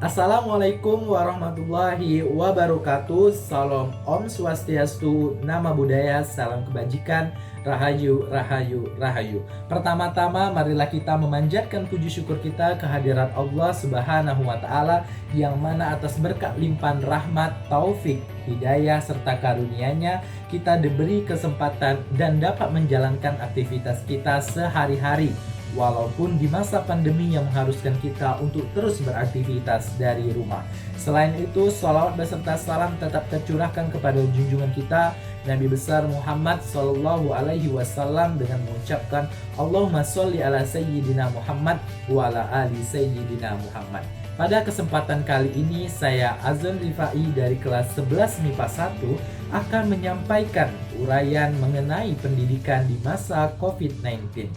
Assalamualaikum warahmatullahi wabarakatuh. Salam Om Swastiastu, Nama Budaya, salam kebajikan, Rahayu, Rahayu, Rahayu. Pertama-tama marilah kita memanjatkan puji syukur kita kehadirat Allah Subhanahu wa Ta'ala, yang mana atas berkat limpahan rahmat, taufik, hidayah serta karunia-Nya kita diberi kesempatan dan dapat menjalankan aktivitas kita sehari-hari, walaupun di masa pandemi yang mengharuskan kita untuk terus beraktivitas dari rumah. Selain itu, salawat beserta salam tetap tercurahkan kepada junjungan kita Nabi besar Muhammad Sallallahu Alaihi Wasallam dengan mengucapkan Allahumma sholli ala Sayyidina Muhammad wa ala ali Sayyidina Muhammad. Pada kesempatan kali ini, saya Azon Rifai dari kelas 11 MIPA 1 akan menyampaikan uraian mengenai pendidikan di masa COVID-19.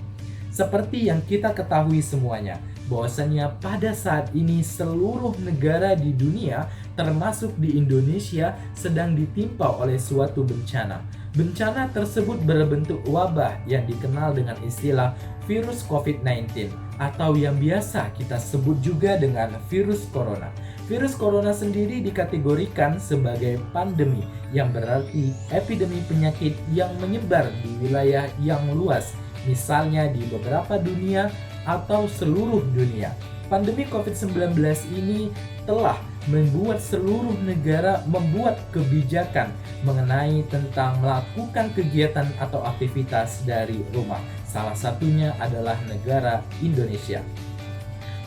Seperti yang kita ketahui semuanya, bahwasannya pada saat ini seluruh negara di dunia, termasuk di Indonesia, sedang ditimpa oleh suatu bencana. Bencana tersebut berbentuk wabah yang dikenal dengan istilah virus COVID-19 atau yang biasa kita sebut juga dengan virus corona. Virus corona sendiri dikategorikan sebagai pandemi, yang berarti epidemi penyakit yang menyebar di wilayah yang luas, misalnya di beberapa dunia atau seluruh dunia. Pandemi COVID-19 ini telah membuat seluruh negara membuat kebijakan mengenai tentang melakukan kegiatan atau aktivitas dari rumah. Salah satunya adalah negara Indonesia.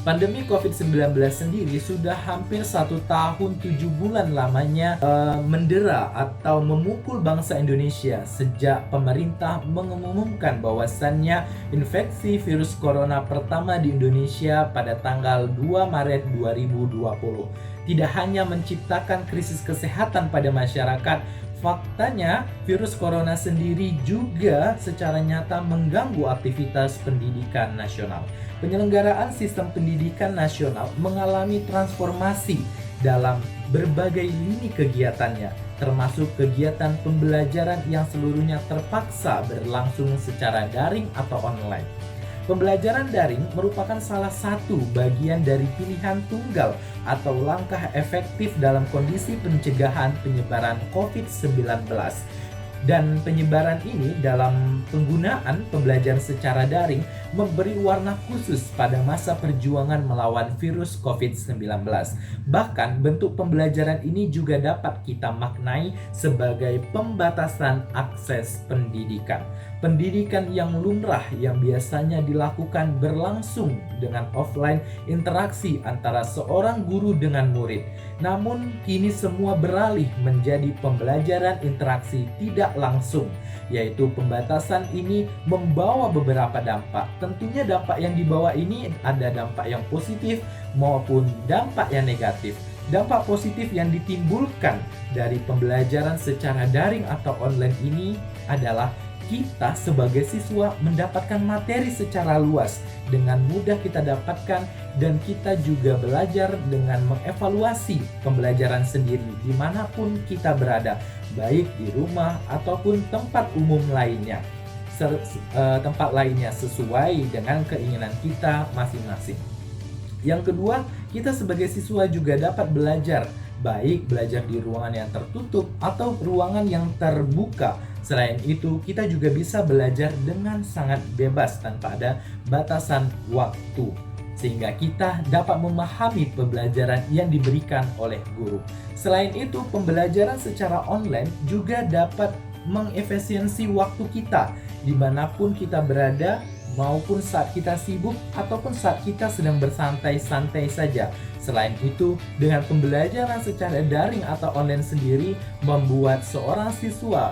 Pandemi COVID-19 sendiri sudah hampir 1 tahun 7 bulan lamanya mendera atau memukul bangsa Indonesia sejak pemerintah mengumumkan bahwasannya infeksi virus corona pertama di Indonesia pada tanggal 2 Maret 2020. Tidak hanya menciptakan krisis kesehatan pada masyarakat, faktanya virus corona sendiri juga secara nyata mengganggu aktivitas pendidikan nasional. Penyelenggaraan sistem pendidikan nasional mengalami transformasi dalam berbagai lini kegiatannya, termasuk kegiatan pembelajaran yang seluruhnya terpaksa berlangsung secara daring atau online. Pembelajaran daring merupakan salah satu bagian dari pilihan tunggal atau langkah efektif dalam kondisi pencegahan penyebaran COVID-19. Dan penyebaran ini dalam penggunaan pembelajaran secara daring memberi warna khusus pada masa perjuangan melawan virus COVID-19. Bahkan bentuk pembelajaran ini juga dapat kita maknai sebagai pembatasan akses pendidikan. Pendidikan yang lumrah yang biasanya dilakukan berlangsung dengan offline interaksi antara seorang guru dengan murid. Namun kini semua beralih menjadi pembelajaran interaksi tidak langsung, yaitu pembatasan ini membawa beberapa dampak. Tentunya dampak yang dibawa ini ada dampak yang positif maupun dampak yang negatif. Dampak positif yang ditimbulkan dari pembelajaran secara daring atau online ini adalah kita sebagai siswa mendapatkan materi secara luas dengan mudah kita dapatkan, dan kita juga belajar dengan mengevaluasi pembelajaran sendiri dimanapun kita berada, baik di rumah ataupun tempat umum lainnya, tempat lainnya sesuai dengan keinginan kita masing-masing. Yang kedua, kita sebagai siswa juga dapat belajar, baik belajar di ruangan yang tertutup atau ruangan yang terbuka. Selain itu, kita juga bisa belajar dengan sangat bebas tanpa ada batasan waktu, sehingga kita dapat memahami pembelajaran yang diberikan oleh guru. Selain itu, pembelajaran secara online juga dapat mengefisiensi waktu kita dimanapun kita berada, maupun saat kita sibuk ataupun saat kita sedang bersantai-santai saja. Selain itu, dengan pembelajaran secara daring atau online sendiri membuat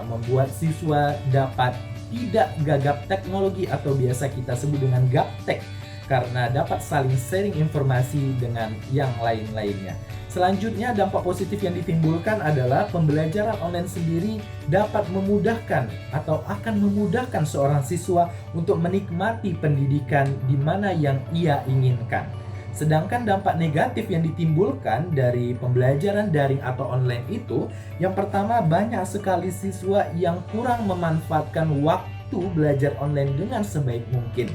membuat siswa dapat tidak gagap teknologi atau biasa kita sebut dengan gaptek, karena dapat saling sharing informasi dengan yang lain-lainnya. Selanjutnya, dampak positif yang ditimbulkan adalah pembelajaran online sendiri dapat memudahkan atau akan memudahkan seorang siswa untuk menikmati pendidikan di mana yang ia inginkan. Sedangkan dampak negatif yang ditimbulkan dari pembelajaran daring atau online itu, yang pertama, banyak sekali siswa yang kurang memanfaatkan waktu belajar online dengan sebaik mungkin.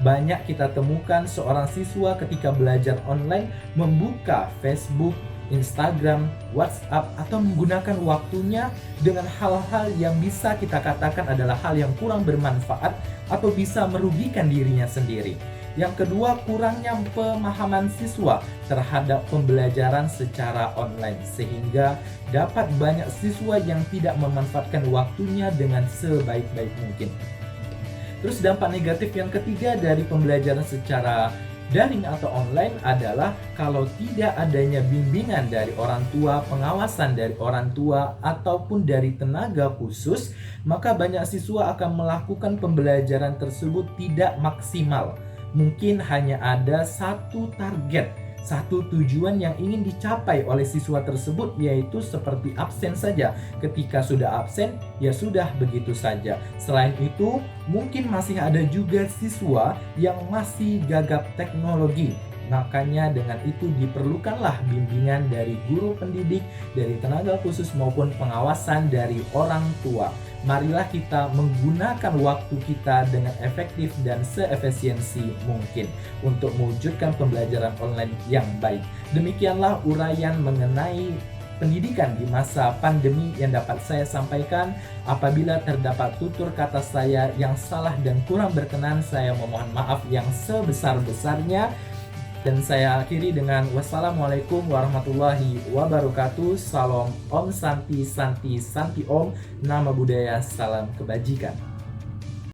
Banyak kita temukan seorang siswa ketika belajar online membuka Facebook, Instagram, WhatsApp, atau menggunakan waktunya dengan hal-hal yang bisa kita katakan adalah hal yang kurang bermanfaat atau bisa merugikan dirinya sendiri. Yang kedua, kurangnya pemahaman siswa terhadap pembelajaran secara online, sehingga dapat banyak siswa yang tidak memanfaatkan waktunya dengan sebaik-baik mungkin. Terus dampak negatif yang ketiga dari pembelajaran secara daring atau online adalah kalau tidak adanya bimbingan dari orang tua, pengawasan dari orang tua, ataupun dari tenaga khusus, maka banyak siswa akan melakukan pembelajaran tersebut tidak maksimal. Mungkin hanya ada satu target, satu tujuan yang ingin dicapai oleh siswa tersebut, yaitu seperti absen saja. Ketika sudah absen, ya sudah begitu saja. Selain itu, mungkin masih ada juga siswa yang masih gagap teknologi. Makanya dengan itu diperlukanlah bimbingan dari guru pendidik, dari tenaga khusus maupun pengawasan dari orang tua. Marilah kita menggunakan waktu kita dengan efektif dan seefisiensi mungkin untuk mewujudkan pembelajaran online yang baik. Demikianlah uraian mengenai pendidikan di masa pandemi yang dapat saya sampaikan. Apabila terdapat tutur kata saya yang salah dan kurang berkenan, saya memohon maaf yang sebesar-besarnya. Dan saya akhiri dengan wassalamualaikum warahmatullahi wabarakatuh. Salam Om Santi Santi Santi Om. Nama budaya, salam kebajikan.